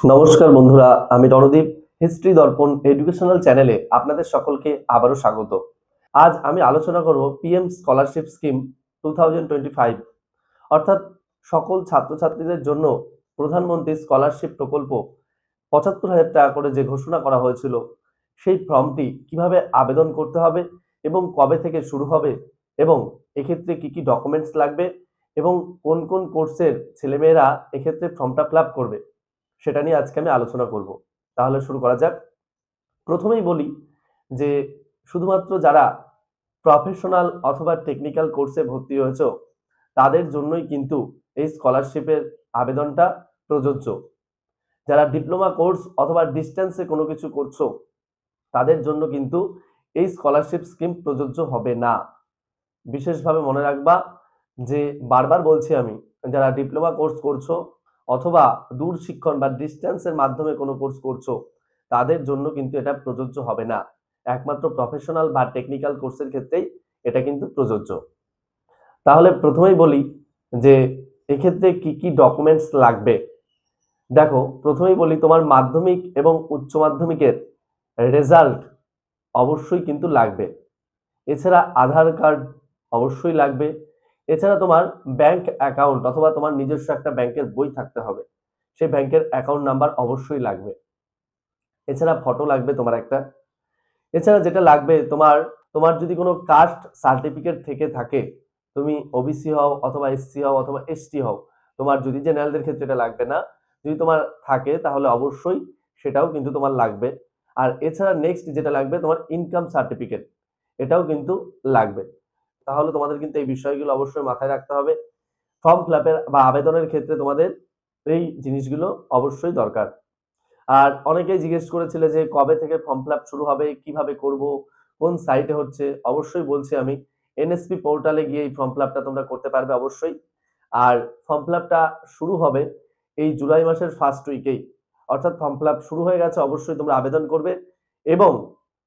নমস্কার বন্ধুরা, আমি রণদীপ। হিস্ট্রি দর্পণ এডুকেশনাল চ্যানেলে আপনাদের সকলকে আবারও স্বাগত। আজ আমি আলোচনা করব পিএম স্কলারশিপ স্কিম 2025, অর্থাৎ সকল ছাত্রছাত্রীদের জন্য প্রধানমন্ত্রী স্কলারশিপ প্রকল্প ৭৫,০০০ টাকা করে যে ঘোষণা করা হয়েছিল, সেই ফর্মটি কিভাবে আবেদন করতে হবে এবং কবে থেকে শুরু হবে এবং এক্ষেত্রে কি কি ডকুমেন্টস লাগবে এবং কোন কোন কোর্সের ছেলেমেয়েরা এক্ষেত্রে ফর্মটা ফিল আপ করবে, সেটা নিয়ে আজকে আমি আলোচনা করব। তাহলে শুরু করা যাক। প্রথমেই বলি যে শুধুমাত্র যারা প্রফেশনাল অথবা টেকনিক্যাল কোর্সে ভর্তি হয়েছো তাদের জন্যই কিন্তু এই স্কলারশিপের আবেদনটা প্রযোজ্য। যারা ডিপ্লোমা কোর্স অথবা ডিস্টেন্সে কোনো কিছু করছো তাদের জন্য কিন্তু এই স্কলারশিপ স্কিম প্রযোজ্য হবে না। বিশেষভাবে মনে রাখবা যে বারবার বলছি আমি, যারা ডিপ্লোমা কোর্স করছো অথবা দূর শিক্ষণ বা ডিস্টেন্সের মাধ্যমে কোনো কোর্স করছো তাদের জন্য কিন্তু এটা প্রযোজ্য হবে না। একমাত্র প্রফেশনাল বা টেকনিক্যাল কোর্সের ক্ষেত্রেই এটা কিন্তু প্রযোজ্য। তাহলে প্রথমেই বলি যে এক্ষেত্রে কি কি ডকুমেন্টস লাগবে। দেখো, প্রথমেই বলি তোমার মাধ্যমিক এবং উচ্চ মাধ্যমিকের রেজাল্ট অবশ্যই কিন্তু লাগবে। এছাড়া আধার কার্ড অবশ্যই লাগবে। এছাড়া তোমার ব্যাংক অ্যাকাউন্ট অথবা তোমার নিজস্ব একটা ব্যাংকের বই থাকতে হবে, সেই ব্যাংকের অ্যাকাউন্ট নাম্বার অবশ্যই লাগবে। এছাড়া ফটো লাগবে তোমার একটা। এছাড়া যেটা লাগবে, তোমার তোমার যদি কোনো কাস্ট সার্টিফিকেট থেকে থাকে, তুমি ওবিসি হও অথবা এসসি হও অথবা এসটি হও, তোমার যদি জেনারেলদের ক্ষেত্রে এটা লাগবে না, যদি তোমার থাকে তাহলে অবশ্যই সেটাও কিন্তু তোমার লাগবে। আর এছাড়া নেক্সট যেটা লাগবে তোমার ইনকাম সার্টিফিকেট, এটাও কিন্তু লাগবে। তাহলে তোমাদের কিন্তু এই বিষয়গুলো অবশ্যই মাথায় রাখতে হবে। ফর্ম ফিল আপের বা আবেদনের ক্ষেত্রে তোমাদের এই জিনিসগুলো অবশ্যই দরকার। আর অনেকেই জিজ্ঞেস করেছিলে যে কবে থেকে ফর্ম ফিল আপ শুরু হবে, কিভাবে করব, কোন সাইটে হচ্ছে। অবশ্যই বলছি আমি, এনএসপি পোর্টালে গিয়ে এই ফর্ম ফিল আপটা তোমরা করতে পারবে অবশ্যই। আর ফর্ম ফিল আপটা শুরু হবে এই জুলাই মাসের ফার্স্ট উইকেই, অর্থাৎ ফর্ম ফিল আপ শুরু হয়ে গেছে। অবশ্যই তোমরা আবেদন করবে এবং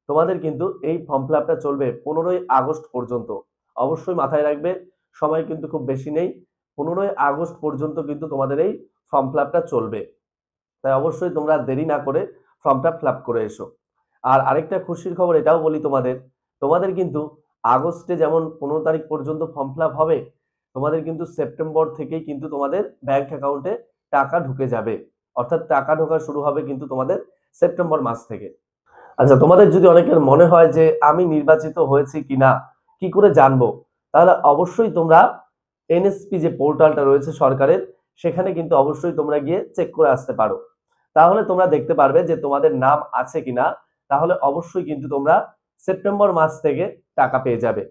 তোমাদের কিন্তু এই ফর্ম ফিল আপটা চলবে 15ই আগস্ট পর্যন্ত। অবশ্যই মাথায় রাখবে, সময় কিন্তু খুব বেশি নেই। 15ই আগস্ট পর্যন্ত কিন্তু তোমাদের এই ফর্ম ফিল আপটা চলবে। তাই অবশ্যই তোমরা দেরি না করে ফর্মটা ফিল আপ করে এসো। আর আরেকটা খুশির খবর এটাও বলি তোমাদের, তোমাদের কিন্তু আগস্টে যেমন 15 তারিখ পর্যন্ত ফর্ম ফিল আপ হবে, তোমাদের কিন্তু সেপ্টেম্বর থেকেই কিন্তু তোমাদের ব্যাংক অ্যাকাউন্টে টাকা ঢুকে যাবে। অর্থাৎ টাকা ঢোকা শুরু হবে কিন্তু তোমাদের সেপ্টেম্বর মাস থেকে। আচ্ছা, তোমাদের যদি অনেকের মনে হয় যে আমি নির্বাচিত হয়েছি কিনা কি করে জানবো, তাহলে অবশ্যই তোমরা এনএসপি যে পোর্টালটা রয়েছে সরকারের, সেখানে কিন্তু অবশ্যই তোমরা গিয়ে চেক করে আসতে পারো। তাহলে তোমরা দেখতে পারবে যে তোমাদের নাম আছে কিনা। তাহলে অবশ্যই কিন্তু তোমরা সেপ্টেম্বর মাস থেকে টাকা পেয়ে যাবে।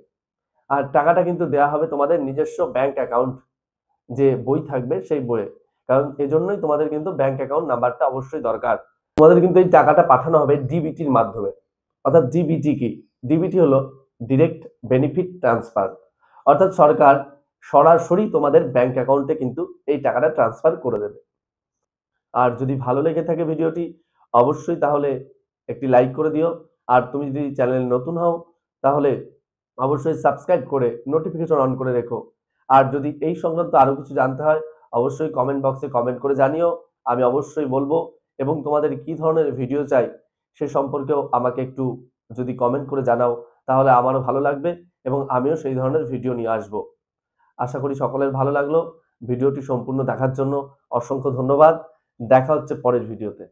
আর টাকাটা কিন্তু দেওয়া হবে তোমাদের নিজস্ব ব্যাংক অ্যাকাউন্ট যে বই থাকবে সেই বইয়ে। কারণ এজন্যই তোমাদের কিন্তু ব্যাংক অ্যাকাউন্ট নাম্বারটা অবশ্যই দরকার। তোমাদের কিন্তু এই টাকাটা পাঠানো হবে ডিবিটির মাধ্যমে। অর্থাৎ ডিবিটি কি? ডিবিটি হলো ডিরেক্ট বেনিফিট ট্রান্সফার। অর্থাৎ সরকার সরাসরি তোমাদের ব্যাংক অ্যাকাউন্টে কিন্তু এই টাকাটা ট্রান্সফার করে দেবে। আর যদি ভালো লেগে থাকে ভিডিওটি, অবশ্যই তাহলে একটি লাইক করে দিও। আর তুমি যদি চ্যানেল নতুন হও তাহলে অবশ্যই সাবস্ক্রাইব করে নোটিফিকেশন অন করে রেখো। আর যদি এই সংক্রান্ত আরো কিছু জানতে হয় অবশ্যই কমেন্ট বক্সে কমেন্ট করে জানিও, আমি অবশ্যই বলবো। এবং তোমাদের কি ধরনের ভিডিও চাই সে সম্পর্কেও আমাকে একটু যদি কমেন্ট করে জানাও তাহলে আমারও ভালো লাগবে এবং আমিও সেই ধরনের ভিডিও নিয়ে আসবো। আশা করি সকলের ভালো লাগলো। ভিডিওটি সম্পূর্ণ দেখার জন্য অসংখ্য ধন্যবাদ। দেখা হচ্ছে পরের ভিডিওতে।